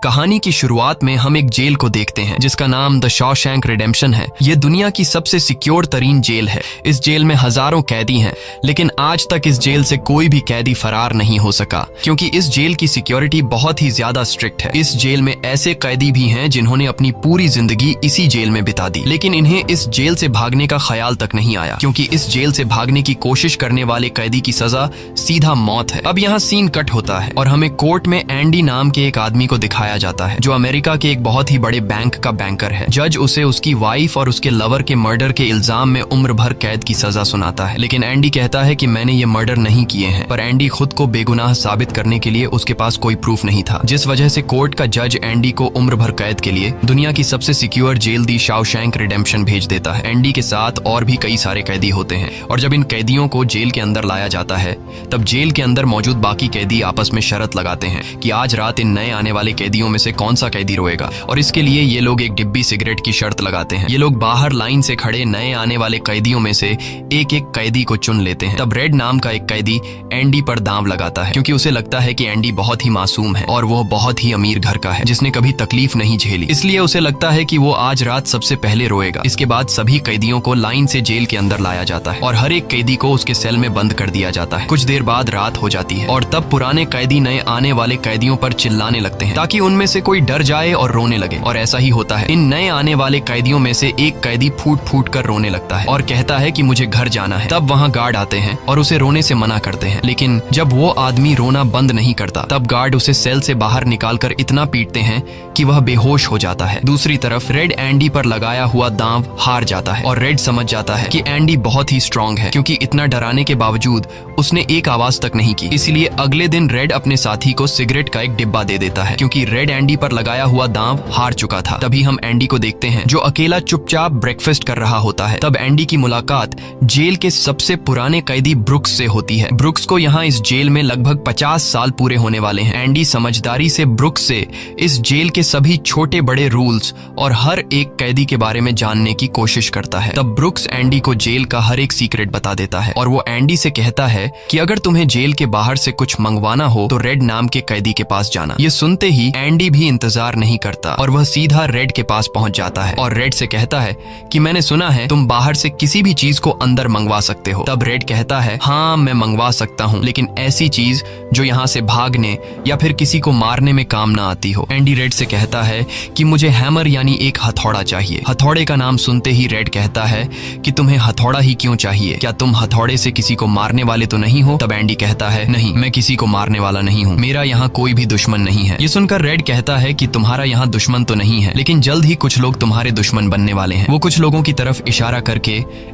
कहानी की शुरुआत में हम एक जेल को देखते हैं जिसका नाम द शॉशैंक रिडेम्पशन है। ये दुनिया की सबसे सिक्योर तरीन जेल है। इस जेल में हजारों कैदी हैं, लेकिन आज तक इस जेल से कोई भी कैदी फरार नहीं हो सका क्योंकि इस जेल की सिक्योरिटी बहुत ही ज्यादा स्ट्रिक्ट है। इस जेल में ऐसे कैदी भी हैं जिन्होंने अपनी पूरी जिंदगी इसी जेल में बिता दी, लेकिन इन्हें इस जेल से भागने का ख्याल तक नहीं आया क्योंकि इस जेल से भागने की कोशिश करने वाले कैदी की सजा सीधा मौत है। अब यहाँ सीन कट होता है और हमें कोर्ट में एंडी नाम के एक आदमी को दिखाया जाता है जो अमेरिका के एक बहुत ही बड़े बैंक का बैंकर है। जज उसे उसकी वाइफ और उसके लवर के मर्डर के इल्जाम में उम्र भर कैद की सजा सुनाता है, लेकिन एंडी कहता है कि मैंने ये मर्डर नहीं किए हैं। पर एंडी खुद को बेगुनाह साबित करने के लिए उसके पास कोई प्रूफ नहीं था, जिस वजह से कोर्ट का जज एंडी को उम्र भर कैद के लिए दुनिया की सबसे सिक्योर जेल दी शॉशैंक रिडेम्पशन भेज देता है। एंडी के साथ और भी कई सारे कैदी होते हैं और जब इन कैदियों को जेल के अंदर लाया जाता है तब जेल के अंदर मौजूद बाकी कैदी आपस में शर्त लगाते हैं कि आज रात इन नए आने वाले कैदियों में से कौन सा कैदी रोएगा, और इसके लिए ये लोग एक डिब्बी सिगरेट की शर्त लगाते हैं। ये लोग बाहर लाइन से खड़े नए आने वाले कैदियों में से एक एक कैदी को चुन लेते हैं। तब रेड नाम का एक कैदी एंडी पर दांव लगाता है क्योंकि उसे लगता है कि एंडी बहुत ही मासूम है और वो बहुत ही अमीर घर का है जिसने कभी तकलीफ नहीं झेली, इसलिए उसे लगता है कि वो आज रात सबसे पहले रोएगा। इसके बाद सभी कैदियों को लाइन से जेल के अंदर लाया जाता है और हर एक कैदी को उसके सेल में बंद कर दिया जाता है। कुछ देर बाद रात हो जाती है और तब पुराने कैदी नए आने वाले कैदियों पर चिल्लाने लगते हैं ताकि उनमें से कोई डर जाए और रोने लगे, और ऐसा ही होता है। इन नए आने वाले कैदियों में से एक कैदी फूट फूट कर रोने लगता है और कहता है कि मुझे घर जाना है। तब वहाँ गार्ड आते हैं और उसे रोने से मना करते हैं, लेकिन जब वो आदमी रोना बंद नहीं करता तब गार्ड उसे सेल से बाहर निकालकर इतना पीटते हैं कि वह बेहोश हो जाता है। दूसरी तरफ रेड एंडी पर लगाया हुआ दांव हार जाता है और रेड समझ जाता है कि एंडी बहुत ही स्ट्रांग है क्योंकि इतना डराने के बावजूद उसने एक आवाज तक नहीं की। इसलिए अगले दिन रेड अपने साथी को सिगरेट का एक डिब्बा दे देता है क्योंकि रेड एंडी पर लगाया हुआ दांव हार चुका था। तभी हम एंडी को देखते हैं जो अकेला चुपचाप ब्रेकफास्ट कर रहा होता है। तब एंडी की मुलाकात जेल के सबसे पुराने कैदी ब्रुक्स से होती है। ब्रुक्स को यहाँ इस जेल में लगभग 50 साल पूरे होने वाले हैं। एंडी समझदारी से ब्रुक्स से इस जेल के सभी छोटे बड़े रूल्स और हर एक कैदी के बारे में जानने की कोशिश करता है। तब ब्रुक्स एंडी को जेल का हर एक सीक्रेट बता देता है और वो एंडी से कहता है कि अगर तुम्हें जेल के बाहर से कुछ मंगवाना हो तो रेड नाम के कैदी के पास जाना। ये सुनते ही एंडी भी इंतजार नहीं करता और वह सीधा रेड के पास पहुंच जाता है और रेड से कहता है कि मैंने सुना है तुम बाहर से किसी भी चीज को अंदर मंगवा सकते हो। तब रेड कहता है हाँ मैं मंगवा सकता हूँ, लेकिन ऐसी चीज जो यहाँ से भागने या फिर किसी को मारने में काम ना आती हो। एंडी रेड से कहता है कि मुझे हैमर यानी एक हथौड़ा चाहिए। हथौड़े का नाम सुनते ही रेड कहता है कि तुम्हें हथौड़ा ही क्यों चाहिए, क्या तुम हथौड़े से किसी को मारने वाले तो नहीं हो? तब एंडी कहता है नहीं, मैं किसी को मारने वाला नहीं हूँ, मेरा यहाँ कोई भी दुश्मन नहीं है। ये सुनकर रेड कहता है कि तुम्हारा यहाँ दुश्मन तो नहीं है, लेकिन जल्द ही कुछ लोग तुम्हारे दुश्मन बनने वाले हैं। वो कुछ लोगों की तरफ इशारा करके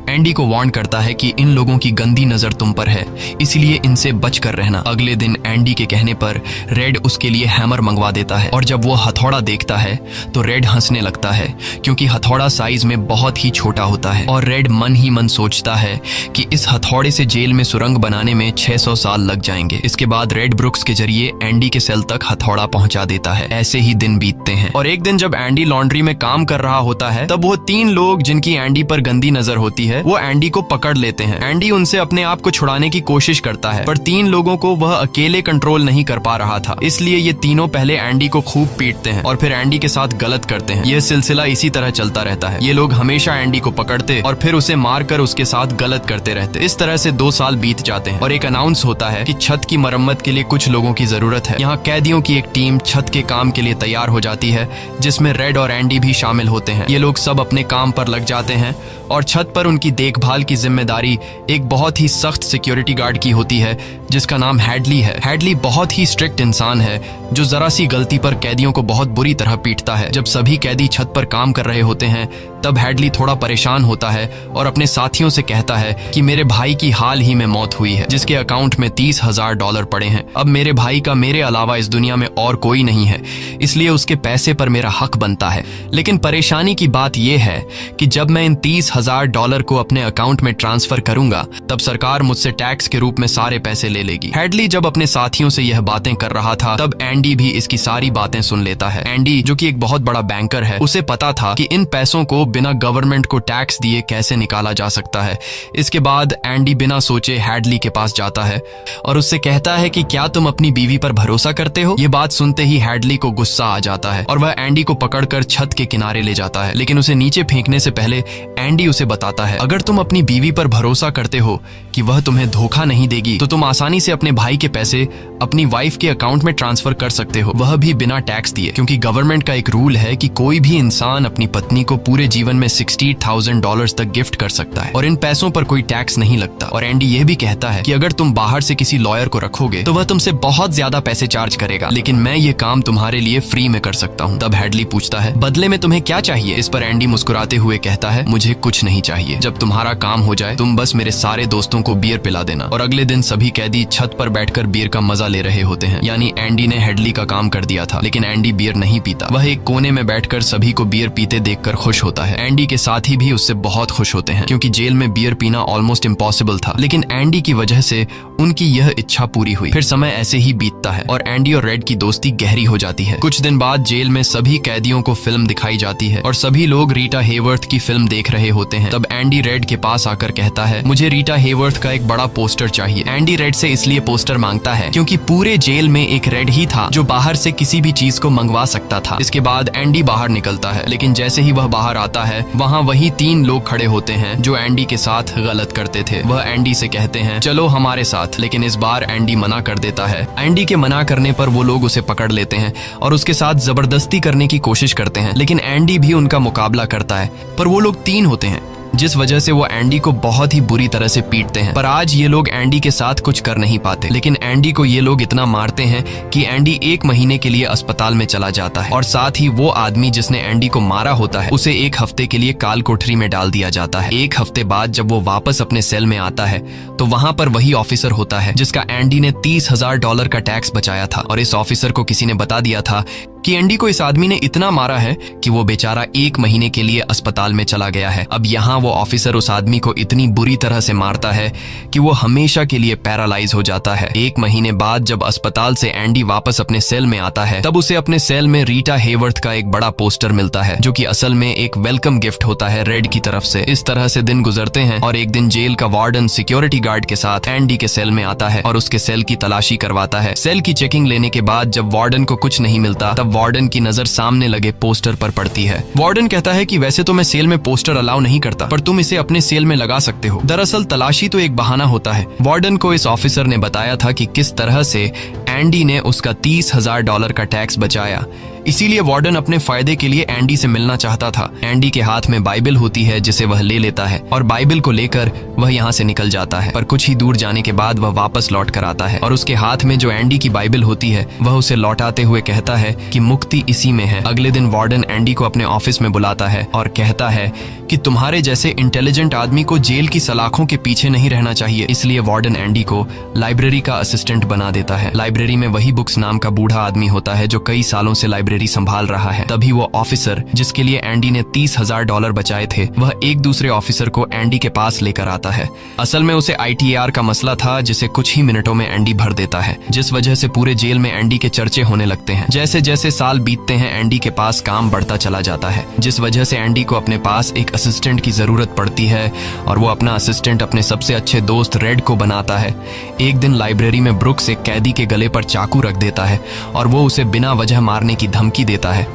एंडी को वार्न करता है कि इन लोगों की गंदी नजर तुम पर है, इसलिए इनसे बच कर रहना। अगले दिन एंडी के कहने पर रेड उसके लिए हैमर मंगवा देता है और जब वो हथौड़ा देखता है तो रेड हंसने लगता है क्योंकि हथौड़ा साइज में बहुत ही छोटा होता है और रेड मन ही मन सोचता है कि इस हथौड़े से जेल में सुरंग बनाने में 600 साल लग जाएंगे। इसके बाद रेड ब्रुक्स के जरिए एंडी के सेल तक हथौड़ा पहुंचा देता है। ऐसे ही दिन बीतते हैं और एक दिन जब एंडी लॉन्ड्री में काम कर रहा होता है तब वो 3 लोग जिनकी एंडी पर गंदी नजर होती है वो एंडी को पकड़ लेते हैं। एंडी उनसे अपने आप को छुड़ाने की कोशिश करता है पर 3 लोगों को वह अकेले कंट्रोल नहीं कर पा रहा था, इसलिए ये तीनों पहले एंडी को खूब पीटते हैं और फिर एंडी के साथ गलत करते हैं। यह सिलसिला इसी तरह चलता रहता है। ये लोग हमेशा एंडी को पकड़ते और फिर उसे मारकर उसके साथ गलत करते रहते। इस तरह से 2 साल बीत जाते हैं और एक अनाउंस होता है कि छत की मरम्मत के लिए कुछ लोगों की जरूरत है। यहाँ कैदियों की एक टीम छत के काम के लिए तैयार हो जाती है जिसमें रेड और एंडी भी शामिल होते हैं। ये लोग सब अपने काम पर लग जाते हैं और छत पर उनकी देखभाल की जिम्मेदारी एक बहुत ही सख्त सिक्योरिटी गार्ड की होती है जिसका नाम हैडली है। हैडली बहुत ही स्ट्रिक्ट इंसान है जो जरा सी गलती पर कैदियों को बहुत बुरी तरह पीटता है। जब सभी कैदी छत पर काम कर रहे होते हैं तब हैडली थोड़ा परेशान होता है और अपने साथियों से कहता है कि मेरे भाई की हाल ही में मौत हुई है जिसके अकाउंट में $30,000 पड़े हैं। अब मेरे भाई का मेरे अलावा इस दुनिया में और कोई नहीं है, इसलिए उसके पैसे पर मेरा हक बनता है। लेकिन परेशानी की बात यह है कि जब मैं इन $30,000 को अपने अकाउंट में ट्रांसफर करूंगा तब सरकार मुझसे टैक्स के रूप में सारे पैसे ले लेगी। हैडली जब अपने साथियों से यह बातें कर रहा था तब एंडी भी इसकी सारी बातें सुन लेता है। एंडी जो कि एक बहुत बड़ा बैंकर है, उसे पता था कि इन पैसों को बिना गवर्नमेंट को टैक्स दिए कैसे निकाला जा सकता है। इसके बाद एंडी बिना सोचे हैडली के पास जाता है और उससे कहता है कि क्या तुम अपनी बीवी पर भरोसा करते हो। ये बात सुनते ही हैडली को गुस्सा आ जाता है और वह एंडी को पकड़कर छत के किनारे ले जाता है, लेकिन उसे नीचे फेंकने से पहले एंडी उसे बताता है अगर तुम अपनी बीवी पर भरोसा करते हो कि वह तुम्हें धोखा नहीं देगी तो तुम आसानी से अपने भाई के पैसे अपनी वाइफ के अकाउंट में ट्रांसफर कर सकते हो, वह भी बिना टैक्स दिए, क्योंकि गवर्नमेंट का एक रूल है कि कोई भी इंसान अपनी पत्नी को पूरे जीवन में $60,000 तक गिफ्ट कर सकता है और इन पैसों पर कोई टैक्स नहीं लगता। और एंडी यह भी कहता है कि अगर तुम बाहर से किसी लॉयर को रखोगे तो वह तुमसे बहुत ज्यादा पैसे चार्ज करेगा, लेकिन मैं ये काम तुम्हारे लिए फ्री में कर सकता हूँ। तब हैडली पूछता है बदले में तुम्हें क्या चाहिए। इस पर एंडी मुस्कुराते हुए कहता है मुझे कुछ नहीं चाहिए, जब तुम्हारा काम हो जाए तुम बस मेरे सारे दोस्तों को बियर पिला देना। और अगले दिन सभी कैदी छत पर बैठकर बियर का मजा ले रहे होते हैं, यानी एंडी ने हैडली का काम कर दिया था। लेकिन एंडी बियर नहीं पीता, वह एक कोने में बैठकर सभी को बियर पीते देखकर खुश होता है। एंडी के साथी भी उससे बहुत खुश होते हैं क्योंकि जेल में बियर पीना ऑलमोस्ट इम्पॉसिबल था, लेकिन एंडी की वजह से उनकी यह इच्छा पूरी हुई। फिर समय ऐसे ही बीतता है और एंडी और रेड की दोस्ती गहरी हो जाती है। कुछ दिन बाद जेल में सभी कैदियों को फिल्म दिखाई जाती है और सभी लोग रीटा हेवर्थ की फिल्म देख रहे होते हैं। तब एंडी रेड के पास आकर कहता है मुझे रीटा हेवर्थ का एक बड़ा पोस्टर चाहिए। एंडी रेड से इसलिए पोस्टर मांगता है क्योंकि पूरे जेल में एक रेड ही था जो बाहर से किसी भी चीज को मंगवा सकता था। इसके बाद एंडी बाहर निकलता है, लेकिन जैसे ही वह बाहर आता है वहाँ वही 3 लोग खड़े होते हैं जो एंडी के साथ गलत करते थे। वह एंडी से कहते हैं चलो हमारे साथ, लेकिन इस बार एंडी मना कर देता है। एंडी के मना करने पर वो लोग उसे पकड़ लेते हैं और उसके साथ जबरदस्ती करने की कोशिश करते हैं, लेकिन एंडी भी उनका मुकाबला करता है। पर वो लोग 3 होते हैं जिस वजह से वो एंडी को बहुत ही बुरी तरह से पीटते हैं। पर आज ये लोग एंडी के साथ कुछ कर नहीं पाते, लेकिन एंडी को ये लोग इतना मारते हैं कि एंडी 1 महीने के लिए अस्पताल में चला जाता है और साथ ही वो आदमी जिसने एंडी को मारा होता है उसे 1 हफ्ते के लिए काल कोठरी में डाल दिया जाता है। 1 हफ्ते बाद जब वो वापस अपने सेल में आता है तो वहां पर वही ऑफिसर होता है जिसका एंडी ने $30,000 का टैक्स बचाया था, और इस ऑफिसर को किसी ने बता दिया था कि एंडी को इस आदमी ने इतना मारा है कि वो बेचारा 1 महीने के लिए अस्पताल में चला गया है। अब यहाँ वो ऑफिसर उस आदमी को इतनी बुरी तरह से मारता है कि वो हमेशा के लिए पैरालाइज हो जाता है। 1 महीने बाद जब अस्पताल से एंडी वापस अपने सेल में आता है तब उसे अपने सेल में रीटा हेवर्थ का एक बड़ा पोस्टर मिलता है जो कि असल में एक वेलकम गिफ्ट होता है रेड की तरफ से। इस तरह से दिन गुजरते हैं और एक दिन जेल का वार्डन सिक्योरिटी गार्ड के साथ एंडी के सेल में आता है और उसके सेल की तलाशी करवाता है। सेल की चेकिंग लेने के बाद जब वार्डन को कुछ नहीं मिलता तब वार्डन की नजर सामने लगे पोस्टर पर पड़ती है। वार्डन कहता है कि वैसे तो मैं सेल में पोस्टर अलाउ नहीं करता, पर तुम इसे अपने सेल में लगा सकते हो। दरअसल तलाशी तो एक बहाना होता है। वार्डन को इस ऑफिसर ने बताया था कि किस तरह से एंडी ने उसका $30,000 का टैक्स बचाया, इसीलिए वार्डन अपने फायदे के लिए एंडी से मिलना चाहता था। एंडी के हाथ में बाइबल होती है जिसे वह ले लेता है और बाइबल को लेकर वह यहाँ से निकल जाता है। पर कुछ ही दूर जाने के बाद वह वापस लौट कर आता है और उसके हाथ में जो एंडी की बाइबल होती है वह उसे लौटाते हुए कहता है कि मुक्ति इसी में है। अगले दिन वार्डन एंडी को अपने ऑफिस में बुलाता है और कहता है कि तुम्हारे जैसे इंटेलिजेंट आदमी को जेल की सलाखों के पीछे नहीं रहना चाहिए, इसलिए वार्डन एंडी को लाइब्रेरी का असिस्टेंट बना देता है। लाइब्रेरी में वही बुक्स नाम का बूढ़ा आदमी होता है जो कई सालों से लाइब्रेरी संभाल रहा है। तभी वो ऑफिसर जिसके लिए एंडी ने $30,000 बचाए थे वह एक दूसरे ऑफिसर को एंडी के पास लेकर आता है। असल में उसे ITAR का मसला था जिसे कुछ ही मिनटों में एंडी भर देता है, जिस वजह से पूरे जेल में एंडी के चर्चे होने लगते हैं। जैसे जैसे साल बीतते हैं एंडी के पास काम बढ़ता चला जाता है, जिस वजह से एंडी को अपने पास एक असिस्टेंट की जरूरत पड़ती है और वो अपना असिस्टेंट अपने सबसे अच्छे दोस्त रेड को बनाता है। एक दिन लाइब्रेरी में ब्रुक्स एक कैदी के गले पर चाकू रख देता है और वो उसे बिना वजह मारने की धमकी देता है।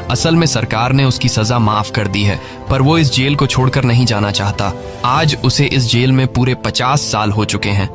असल में सरकार ने उसकी सजा माफ कर दी है, पर वो इस जेल को छोड़कर नहीं जाना चाहता। आज उसे इस जेल में पूरे 50 साल हो चुके हैं।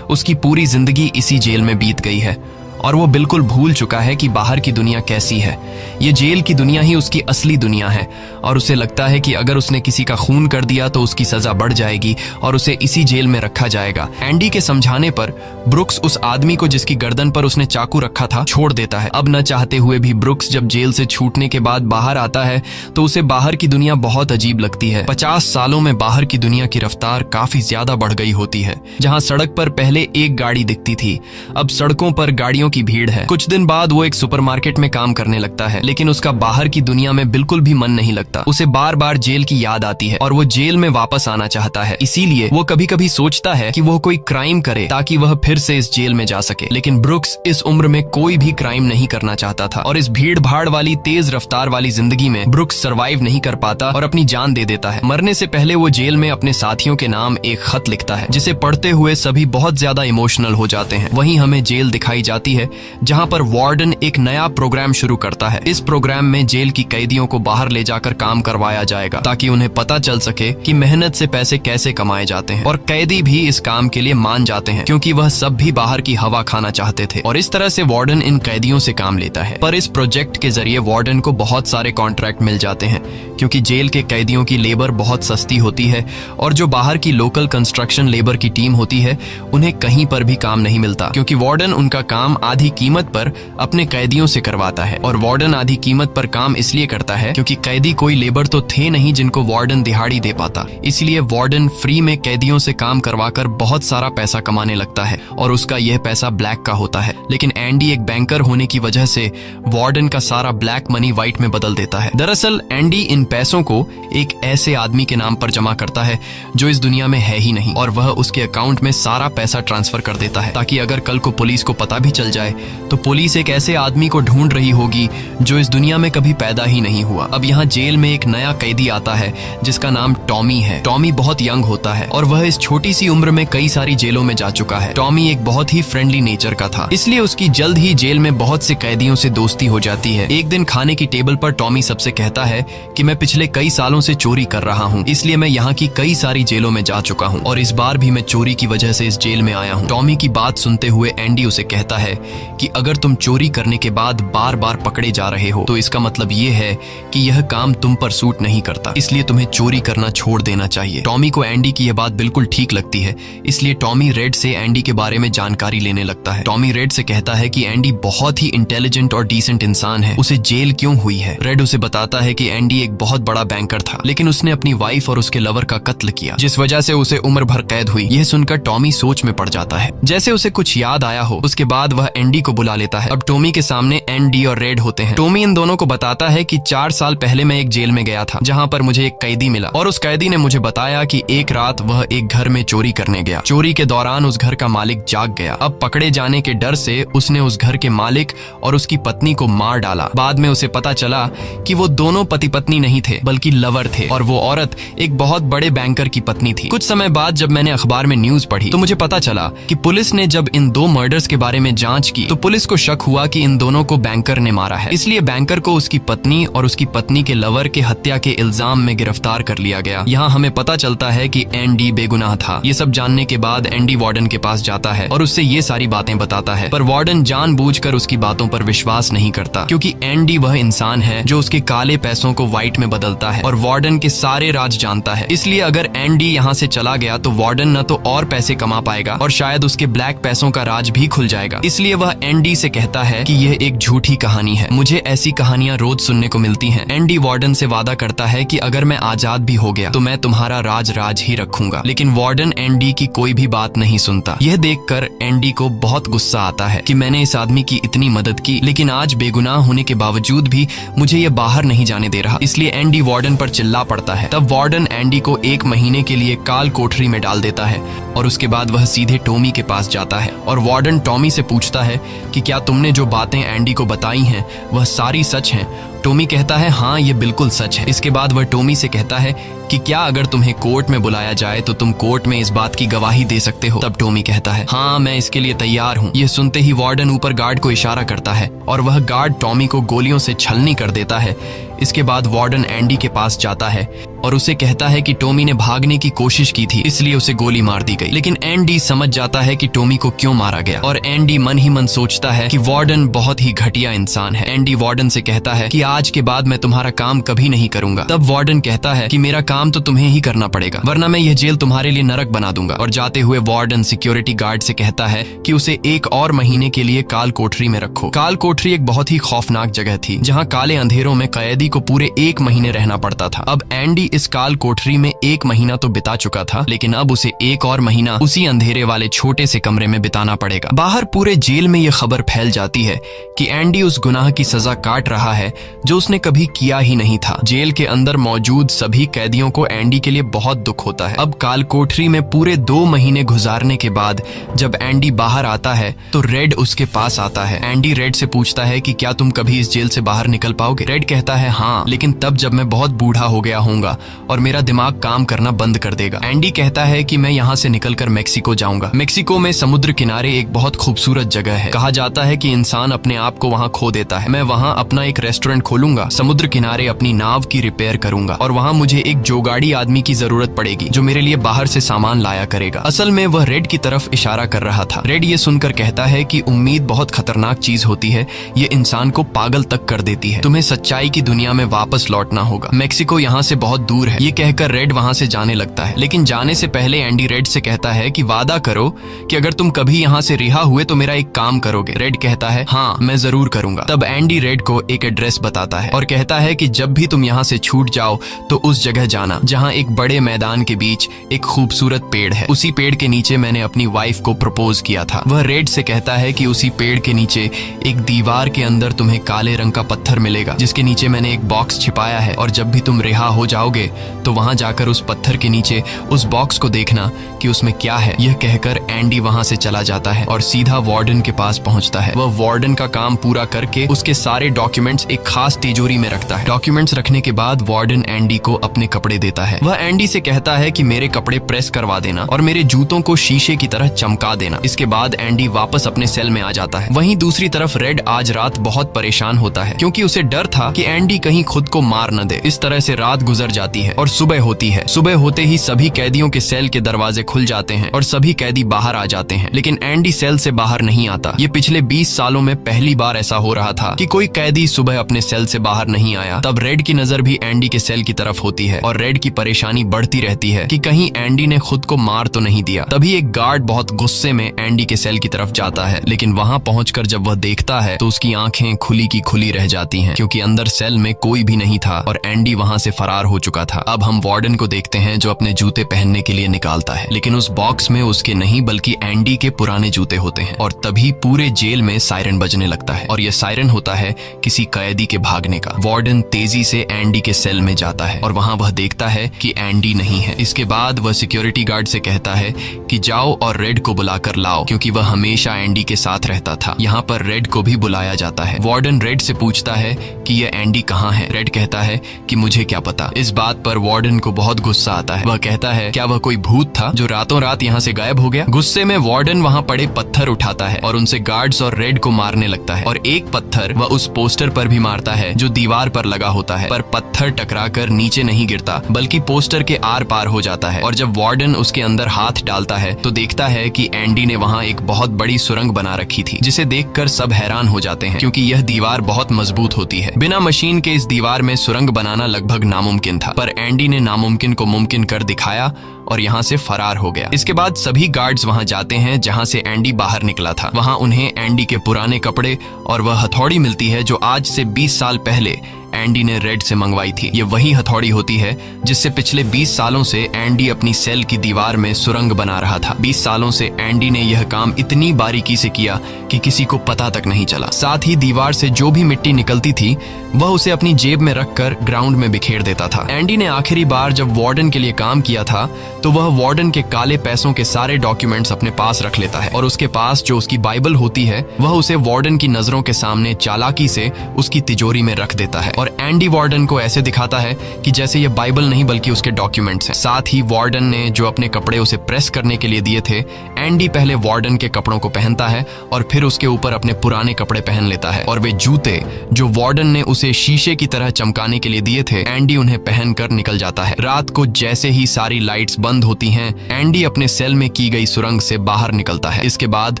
उसकी पूरी जिंदगी इसी जेल में बीत गई है और वो बिल्कुल भूल चुका है कि बाहर की दुनिया कैसी है। ये जेल की दुनिया ही उसकी असली दुनिया है और उसे लगता है कि अगर उसने किसी का खून कर दिया तो उसकी सजा बढ़ जाएगी और उसे इसी जेल में रखा जाएगा। एंडी के समझाने पर ब्रुक्स उस आदमी को जिसकी गर्दन पर उसने चाकू रखा था छोड़ देता है। अब न चाहते हुए भी ब्रुक्स जब जेल से छूटने के बाद बाहर आता है तो उसे बाहर की दुनिया बहुत अजीब लगती है। 50 सालों में बाहर की दुनिया की रफ्तार काफी ज्यादा बढ़ गई होती है। जहाँ सड़क पर पहले एक गाड़ी दिखती थी, अब सड़कों पर गाड़ियों की भीड़ है। कुछ दिन बाद वो एक सुपरमार्केट में काम करने लगता है, लेकिन उसका बाहर की दुनिया में बिल्कुल भी मन नहीं लगता। उसे बार बार जेल की याद आती है और वो जेल में वापस आना चाहता है। इसीलिए वो कभी कभी सोचता है कि वो कोई क्राइम करे ताकि वह फिर से इस जेल में जा सके। लेकिन ब्रुक्स इस उम्र में कोई भी क्राइम नहीं करना चाहता था और इस भीड़ भाड़ वाली तेज रफ्तार वाली जिंदगी में ब्रुक्स सरवाइव नहीं कर पाता और अपनी जान दे देता है। मरने से पहले वो जेल में अपने साथियों के नाम एक खत लिखता है, जिसे पढ़ते हुए सभी बहुत ज्यादा इमोशनल हो जाते हैं। वहीं हमें जेल दिखाई जाती है, जहां पर वार्डन एक नया प्रोग्राम शुरू करता है। इस प्रोग्राम में जेल की कैदियों को बाहर ले जाकर काम करवाया जाएगा ताकि उन्हें पता चल सके कि मेहनत से पैसे कैसे कमाए जाते हैं। और कैदी भी इस काम के लिए मान जाते हैं, क्योंकि वह सब भी बाहर की हवा खाना चाहते थे। और इस तरह से वार्डन इन कैदियों से काम लेता है। पर इस प्रोजेक्ट के जरिए वार्डन को बहुत सारे कॉन्ट्रैक्ट मिल जाते हैं, क्योंकि जेल के कैदियों की लेबर बहुत सस्ती होती है और जो बाहर की लोकल कंस्ट्रक्शन लेबर की टीम होती है उन्हें कहीं पर भी काम नहीं मिलता, क्योंकि वार्डन उनका काम आधी कीमत पर अपने कैदियों से करवाता है। और वार्डन आधी कीमत पर काम इसलिए करता है क्योंकि कैदी कोई लेबर तो थे नहीं जिनको वार्डन दिहाड़ी दे पाता। इसलिए वार्डन फ्री में कैदियों से काम करवाकर बहुत सारा पैसा कमाने लगता है और उसका यह पैसा ब्लैक का होता है। लेकिन एंडी एक बैंकर होने की वजह से वार्डन का सारा ब्लैक मनी व्हाइट में बदल देता है। दरअसल एंडी इन पैसों को एक ऐसे आदमी के नाम पर जमा करता है जो इस दुनिया में है ही नहीं, और वह उसके अकाउंट में सारा पैसा ट्रांसफर कर देता है ताकि अगर कल को पुलिस को पता भी चल जाए तो पुलिस एक ऐसे आदमी को ढूंढ रही होगी जो इस दुनिया में कभी पैदा ही नहीं हुआ। अब यहाँ जेल में एक नया कैदी आता है जिसका नाम टॉमी है। टॉमी बहुत यंग होता है और वह इस छोटी सी उम्र में कई सारी जेलों में जा चुका है। टॉमी एक बहुत ही फ्रेंडली नेचर का था, इसलिए उसकी जल्द ही जेल में बहुत से कैदियों से दोस्ती हो जाती है। एक दिन खाने की टेबल पर टॉमी सबसे कहता है कि मैं पिछले कई सालों से चोरी कर रहा हूँ, इसलिए मैं यहाँ की कई सारी जेलों में जा चुका हूँ और इस बार भी मैं चोरी की वजह से इस जेल में आया हूँ। टॉमी की बात सुनते हुए एंडी उसे कहता है कि अगर तुम चोरी करने के बाद बार बार पकड़े जा रहे हो तो इसका मतलब ये है कि यह काम तुम पर सूट नहीं करता, इसलिए तुम्हें चोरी करना छोड़ देना चाहिए। टॉमी को एंडी की यह बात बिल्कुल ठीक लगती है, इसलिए टॉमी रेड से एंडी के बारे में जानकारी लेने लगता है। टॉमी रेड से कहता है कि एंडी बहुत ही इंटेलिजेंट और डिसेंट इंसान है, उसे जेल क्यों हुई है। रेड उसे बताता है कि एंडी एक बहुत बड़ा बैंकर था, लेकिन उसने अपनी वाइफ और उसके लवर का कत्ल किया, जिस वजह से उसे उम्र भर कैद हुई। यह सुनकर टॉमी सोच में पड़ जाता है, जैसे उसे कुछ याद आया हो। उसके बाद वह एंडी को बुला लेता है। अब टॉमी के सामने एंडी और रेड होते हैं। टॉमी इन दोनों को बताता है कि 4 साल पहले मैं एक जेल में गया था, जहाँ पर मुझे एक कैदी मिला और उस कैदी ने मुझे बताया कि एक रात वह एक घर में चोरी करने गया। चोरी के दौरान उस घर का मालिक जाग गया। अब पकड़े जाने के डर से उसने उस घर के मालिक और उसकी पत्नी को मार डाला। बाद में उसे पता चला कि वो दोनों पति पत्नी नहीं थे बल्कि लवर थे और वो औरत एक बहुत बड़े बैंकर की पत्नी थी। कुछ समय बाद जब मैंने अखबार में न्यूज पढ़ी तो मुझे पता चला कि पुलिस ने जब इन 2 मर्डर्स के बारे में जांच की तो पुलिस को शक हुआ कि इन दोनों को बैंकर ने मारा है। इसलिए बैंकर को उसकी पत्नी और उसकी पत्नी के लवर के हत्या के इल्जाम में गिरफ्तार कर लिया गया। यहाँ हमें पता चलता है कि एंडी बेगुनाह था। ये सब जानने के बाद एंडी वार्डन के पास जाता है और उससे ये सारी बातें बताता है, पर वार्डन जानबूझकर उसकी बातों पर विश्वास नहीं करता, क्योंकि एंडी वह इंसान है जो उसके काले पैसों को व्हाइट में बदलता है और वार्डन के सारे राज जानता है। इसलिए अगर एंडी यहाँ से चला गया तो वार्डन न तो और पैसे कमा पाएगा और शायद उसके ब्लैक पैसों का राज भी खुल जाएगा। इसलिए वह एंडी से कहता है कि यह एक झूठी कहानी है, मुझे ऐसी कहानियां रोज सुनने को मिलती हैं। एंडी वार्डन से वादा करता है कि अगर मैं आजाद भी हो गया तो मैं तुम्हारा राज ही रखूंगा, लेकिन वार्डन एंडी की कोई भी बात नहीं सुनता। यह देखकर एंडी को बहुत गुस्सा आता है कि मैंने इस आदमी की इतनी मदद की, लेकिन आज बेगुनाह होने के बावजूद भी मुझे यह बाहर नहीं जाने दे रहा। इसलिए एंडी वार्डन पर चिल्ला पड़ता है। तब वार्डन एंडी को 1 महीने के लिए काल कोठरी में डाल देता है और उसके बाद वह सीधे टॉमी के पास जाता है और वार्डन टॉमी से पूछता है कि क्या तुमने जो बातें एंडी को बताई हैं वह सारी सच हैं। टॉमी कहता है हाँ ये बिल्कुल सच है। इसके बाद वह टॉमी से कहता है कि क्या अगर तुम्हें कोर्ट में बुलाया जाए तो तुम कोर्ट में इस बात की गवाही दे सकते हो। तब टॉमी कहता है हाँ मैं इसके लिए तैयार हूँ। ये सुनते ही वार्डन ऊपर गार्ड को इशारा करता है और वह गार्ड टॉमी को गोलियों से छलनी कर देता है। इसके बाद वार्डन एंडी के पास जाता है और उसे कहता है कि टॉमी ने भागने की कोशिश की थी इसलिए उसे गोली मार दी गई। लेकिन एंडी समझ जाता है कि टॉमी को क्यों मारा गया और एंडी मन ही मन सोचता है कि वार्डन बहुत ही घटिया इंसान है। एंडी वार्डन से कहता है कि आज के बाद मैं तुम्हारा काम कभी नहीं करूंगा। तब वार्डन कहता है कि मेरा काम तो तुम्हें ही करना पड़ेगा, वरना मैं यह जेल तुम्हारे लिए नरक बना दूंगा। और जाते हुए वार्डन सिक्योरिटी गार्ड से कहता है कि उसे एक और महीने के लिए काल कोठरी में रखो। काल कोठरी एक बहुत ही खौफनाक जगह थी, जहाँ काले अंधेरों में कैदी को पूरे 1 महीने रहना पड़ता था। अब एंडी इस काल कोठरी में 1 महीना तो बिता चुका था, लेकिन अब उसे एक और महीना उसी अंधेरे वाले छोटे से कमरे में बिताना पड़ेगा। बाहर पूरे जेल में यह खबर फैल जाती है कि एंडी उस गुनाह की सजा काट रहा है जो उसने कभी किया ही नहीं था। जेल के अंदर मौजूद सभी कैदियों को एंडी के लिए बहुत दुख होता है। अब काल कोठरी में पूरे 2 महीने गुजारने के बाद जब एंडी बाहर आता है तो रेड उसके पास आता है। एंडी रेड से पूछता है कि क्या तुम कभी इस जेल से बाहर निकल पाओगे? रेड कहता है हाँ, लेकिन तब जब मैं बहुत बूढ़ा हो गया होऊंगा और मेरा दिमाग काम करना बंद कर देगा। एंडी कहता है कि मैं यहाँ से निकलकर मेक्सिको जाऊंगा। मेक्सिको में समुद्र किनारे एक बहुत खूबसूरत जगह है। कहा जाता है कि इंसान अपने आप को वहाँ खो देता है। मैं वहाँ अपना एक रेस्टोरेंट खोलूंगा, समुद्र किनारे अपनी नाव की रिपेयर करूंगा और वहाँ मुझे एक जोगाड़ी आदमी की जरूरत पड़ेगी जो मेरे लिए बाहर से सामान लाया करेगा। असल में वह रेड की तरफ इशारा कर रहा था। रेड ये सुनकर कहता है कि उम्मीद बहुत खतरनाक चीज होती है, ये इंसान को पागल तक कर देती है। तुम्हें सच्चाई की दुनिया में वापस लौटना होगा। मेक्सिको यहाँ से बहुत दूर है। ये कहकर रेड वहाँ से जाने लगता है, लेकिन जाने से पहले एंडी रेड से कहता है कि वादा करो कि अगर तुम कभी यहाँ से रिहा हुए तो मेरा एक काम करोगे। रेड कहता है हाँ, मैं जरूर करूंगा। तब एंडी रेड को एक एड्रेस बताता है और कहता है कि जब भी तुम यहाँ से छूट जाओ तो उस जगह जाना जहाँ एक बड़े मैदान के बीच एक खूबसूरत पेड़ है। उसी पेड़ के नीचे मैंने अपनी वाइफ को प्रपोज किया था। वह रेड से कहता है कि उसी पेड़ के नीचे एक दीवार के अंदर तुम्हें काले रंग का पत्थर मिलेगा जिसके नीचे मैंने एक बॉक्स छिपाया है, और जब भी तुम रिहा हो जाओगे तो वहां जाकर उस पत्थर के नीचे उस बॉक्स को देखना कि उसमें क्या है। यह कहकर एंडी वहां से चला जाता है और सीधा वार्डन के पास पहुंचता है। वह वार्डन का काम पूरा करके उसके सारे डॉक्यूमेंट्स एक खास तिजोरी में रखता है। डॉक्यूमेंट्स रखने के बाद वार्डन एंडी को अपने कपड़े देता है। वह एंडी से कहता है कि मेरे कपड़े प्रेस करवा देना और मेरे जूतों को शीशे की तरह चमका देना। इसके बाद एंडी वापस अपने सेल में आ जाता है। वहीं दूसरी तरफ रेड आज रात बहुत परेशान होता है क्योंकि उसे डर था कि एंडी कहीं खुद को मार न दे। इस तरह से रात गुजर जाती है और सुबह होती है। सुबह होते ही सभी कैदियों के सेल के दरवाजे खुल जाते हैं और सभी कैदी बाहर आ जाते हैं, लेकिन एंडी सेल से बाहर नहीं आता। ये पिछले 20 सालों में पहली बार ऐसा हो रहा था कि कोई कैदी सुबह अपने सेल से बाहर नहीं आया। तब रेड की नजर भी एंडी के सेल की तरफ होती है और रेड की परेशानी बढ़ती रहती है कि कहीं एंडी ने खुद को मार तो नहीं दिया। तभी एक गार्ड बहुत गुस्से में एंडी के सेल की तरफ जाता है, लेकिन वहां पहुंचकर जब वह देखता है तो उसकी आंखें खुली की खुली रह जाती हैं क्योंकि अंदर सेल में कोई भी नहीं था और एंडी वहां से फरार हो चुका था। अब हम वार्डन को देखते हैं जो अपने जूते पहनने के लिए निकालता है, लेकिन उस बॉक्स में उसके नहीं बल्कि एंडी के पुराने जूते होते हैं। और तभी पूरे जेल में सायरन बजने लगता है और यह सायरन होता है किसी कैदी के भागने का। वार्डन तेजी से एंडी के सेल में जाता है और वहां वह देखता है कि एंडी नहीं है। इसके बाद वह सिक्योरिटी गार्ड से कहता है कि जाओ और रेड को बुलाकर लाओ, क्योंकि वह हमेशा एंडी के साथ रहता था। यहाँ पर रेड को भी बुलाया जाता है। वार्डन रेड से पूछता है कि यह एंडी कहाँ है। रेड कहता है कि मुझे क्या पता। इस बात पर वार्डन को बहुत गुस्सा आता है। वह कहता है क्या वह कोई भूत था जो रातों रात यहाँ से गायब हो गया। गुस्से में वार्डन वहाँ पड़े पत्थर उठाता है और उनसे गार्ड्स और रेड को मारने लगता है, और एक पत्थर वह उस पोस्टर पर भी मारता है जो दीवार पर लगा होता है, पर पत्थर टकराकर नीचे नहीं गिरता बल्कि पोस्टर के आर पार हो जाता है। और जब वार्डन उसके अंदर हाथ डालता है तो देखता है कि एंडी ने वहाँ एक बहुत बड़ी सुरंग बना रखी थी, जिसे देखकर सब हैरान हो जाते हैं क्योंकि यह दीवार बहुत मजबूत होती है। बिना मशीन के इस दीवार में सुरंग बनाना लगभग नामुमकिन था, पर एंडी ने नामुमकिन को मुमकिन कर दिखाया और यहाँ से फरार हो गया। इसके बाद सभी गार्ड्स वहाँ जाते हैं जहाँ से एंडी बाहर निकला था। वहाँ उन्हें एंडी के पुराने कपड़े और वह हथौड़ी मिलती है जो आज से 20 साल पहले एंडी ने रेड से मंगवाई थी। ये वही हथौड़ी होती है जिससे पिछले 20 सालों से एंडी अपनी सेल की दीवार में सुरंग बना रहा था। 20 सालों से एंडी ने यह काम इतनी बारीकी से किया कि किसी को पता तक नहीं चला। साथ ही दीवार से जो भी मिट्टी निकलती थी वह उसे अपनी जेब में रखकर ग्राउंड में बिखेर देता था। एंडी ने आखिरी बार जब वार्डन के लिए काम किया था तो वह वार्डन के काले पैसों के सारे डॉक्यूमेंट्स अपने पास रख लेता है और उसके पास जो उसकी बाइबल होती है वह उसे वार्डन की नजरों के सामने चालाकी से उसकी तिजोरी में रख देता है। और एंडी वार्डन को ऐसे दिखाता है कि जैसे ये बाइबल नहीं बल्कि उसके डॉक्यूमेंट्स हैं। साथ ही वार्डन ने जो अपने कपड़े उसे प्रेस करने के लिए दिए थे, एंडी पहले वार्डन के कपड़ों को पहनता है और फिर उसके ऊपर अपने पुराने कपड़े पहन लेता है। और वे जूते जो वार्डन ने उसे शीशे की तरह चमकाने के लिए दिए थे, एंडी उन्हें पहनकर निकल जाता है। रात को जैसे ही सारी लाइट्स बंद होती हैं, एंडी अपने सेल में की गई सुरंग से बाहर निकलता है। इसके बाद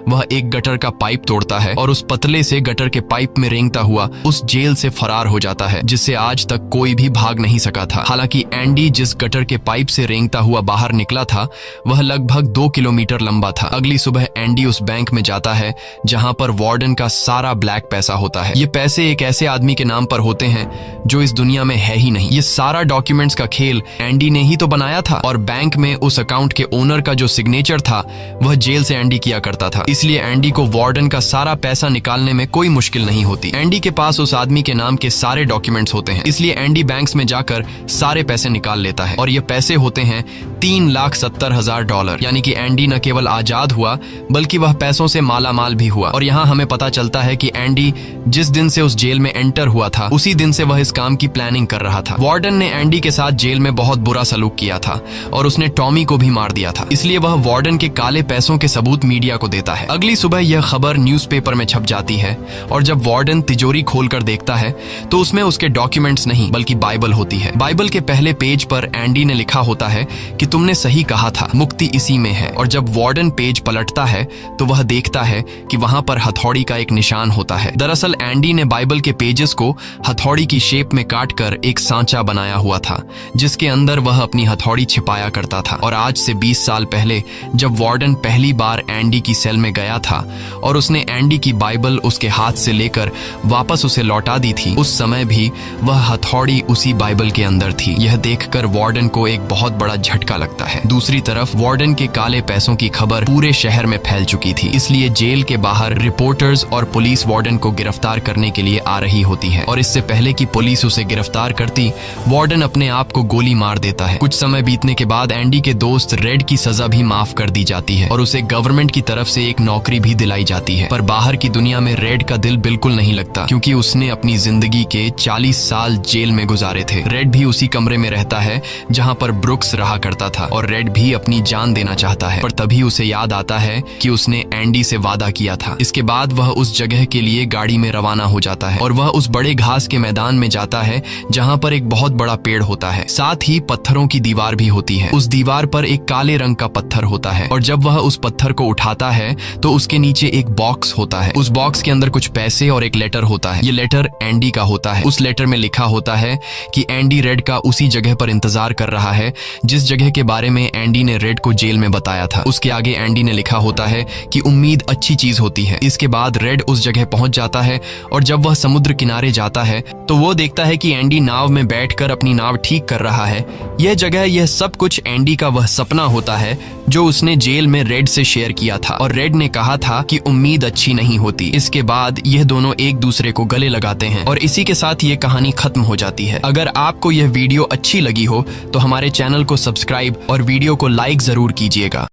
वह एक गटर का पाइप तोड़ता है और उस पतले से गटर के पाइप में रेंगता हुआ उस जेल से फरार हो जाता है। जाता है, जिससे आज तक कोई भी भाग नहीं सका था। हालांकि एंडी जिस गटर के पाइप से रेंगता हुआ बाहर निकला था वह लगभग 2 किलोमीटर लंबा था। अगली सुबह एंडी उस बैंक में जाता है जहां पर वार्डन का सारा ब्लैक पैसा होता है। ये पैसे एक ऐसे आदमी के नाम पर होते हैं जो इस दुनिया में है ही नहीं। ये सारा डॉक्यूमेंट्स का खेल एंडी ने ही तो बनाया था और बैंक में उस अकाउंट के ओनर का जो सिग्नेचर था वह जेल से एंडी किया करता था। इसलिए एंडी को वार्डन का सारा पैसा निकालने में कोई मुश्किल नहीं होती। एंडी के पास उस आदमी के नाम के सारे डॉक्यूमेंट्स होते हैं, इसलिए एंडी बैंक्स में जाकर सारे पैसे निकाल लेता है और ये पैसे होते हैं $3,70,000। यानी कि एंडी न केवल आजाद हुआ बल्कि वह पैसों से मालामाल भी हुआ। और यहाँ हमें पता चलता है कि एंडी जिस दिन से उस जेल में एंटर हुआ था उसी दिन से वह इस काम की प्लानिंग कर रहा था। वार्डन ने एंडी के साथ जेल में बहुत बुरा सलूक किया था और उसने टॉमी को भी मार दिया था, इसलिए वह वार्डन के काले पैसों के सबूत मीडिया को देता है। अगली सुबह यह खबर न्यूज़पेपर में छप जाती है और जब वार्डन तिजोरी खोलकर देखता है तो उसमें उसके डॉक्यूमेंट्स नहीं बल्कि बाइबल होती है। बाइबल के पहले पेज पर एंडी ने लिखा होता है कि तुमने सही कहा था, मुक्ति इसी में है। और जब वार्डन पेज पलटता है तो वह देखता है कि वहां पर हथौड़ी का एक निशान होता है। दरअसल एंडी ने बाइबल के पेजेस को हथौड़ी की शेप में काटकर एक सांचा बनाया हुआ था जिसके अंदर वह अपनी हथौड़ी छिपाया करता था। और आज से 20 साल पहले जब वार्डन पहली बार एंडी की सेल में गया था और उसने एंडी की बाइबल उसके हाथ से लेकर वापस उसे लौटा दी थी, उस समय भी वह हथौड़ी उसी बाइबल के अंदर थी। यह देखकर वार्डन को एक बहुत बड़ा झटका लगता है। दूसरी तरफ वार्डन के काले पैसों की खबर पूरे शहर में फैल चुकी थी, इसलिए जेल के बाहर रिपोर्टर्स और पुलिस वार्डन को गिरफ्तार करने के लिए आ रही होती है। और इससे पहले कि पुलिस उसे गिरफ्तार करती, वार्डन अपने आप को गोली मार देता है। कुछ समय बीतने के बाद एंडी के दोस्त रेड की सजा भी माफ कर दी जाती है और उसे गवर्नमेंट की तरफ से एक नौकरी भी दिलाई जाती है। पर बाहर की दुनिया में रेड का दिल बिल्कुल नहीं लगता क्योंकि उसने अपनी जिंदगी के 40 साल जेल में गुजारे थे। रेड भी उसी कमरे में रहता है जहां पर ब्रुक्स रहा करता था और रेड भी अपनी जान देना चाहता है, पर तभी उसे याद आता है कि उसने एंडी से वादा किया था। इसके बाद वह उस जगह के लिए गाड़ी में रवाना हो जाता है और वह उस बड़े घास के मैदान में जाता है जहां पर एक बहुत बड़ा पेड़ होता है, साथ ही पत्थरों की दीवार भी होती है। उस दीवार पर एक काले रंग का पत्थर होता है और जब वह उस पत्थर को उठाता है तो उसके नीचे एक बॉक्स होता है। उस बॉक्स के अंदर कुछ पैसे और एक लेटर होता है। ये लेटर एंडी का होता है। उस लेटर में लिखा होता है कि एंडी रेड का उसी जगह पर इंतजार कर रहा है जिस जगह के बारे में एंडी ने रेड को जेल में बताया था। उसके आगे एंडी ने लिखा होता है कि उम्मीद अच्छी चीज होती है। इसके बाद रेड उस जगह पहुंच जाता है और जब वह समुद्र किनारे जाता है तो वो देखता है कि एंडी नाव में बैठकर अपनी नाव ठीक कर रहा है। यह जगह, यह सब कुछ एंडी का वह सपना होता है जो उसने जेल में रेड से शेयर किया था और रेड ने कहा था कि उम्मीद अच्छी नहीं होती। इसके बाद यह दोनों एक दूसरे को गले लगाते हैं और इसी के साथ ये कहानी खत्म हो जाती है। अगर आपको यह वीडियो अच्छी लगी हो तो हमारे चैनल को सब्सक्राइब और वीडियो को लाइक जरूर कीजिएगा।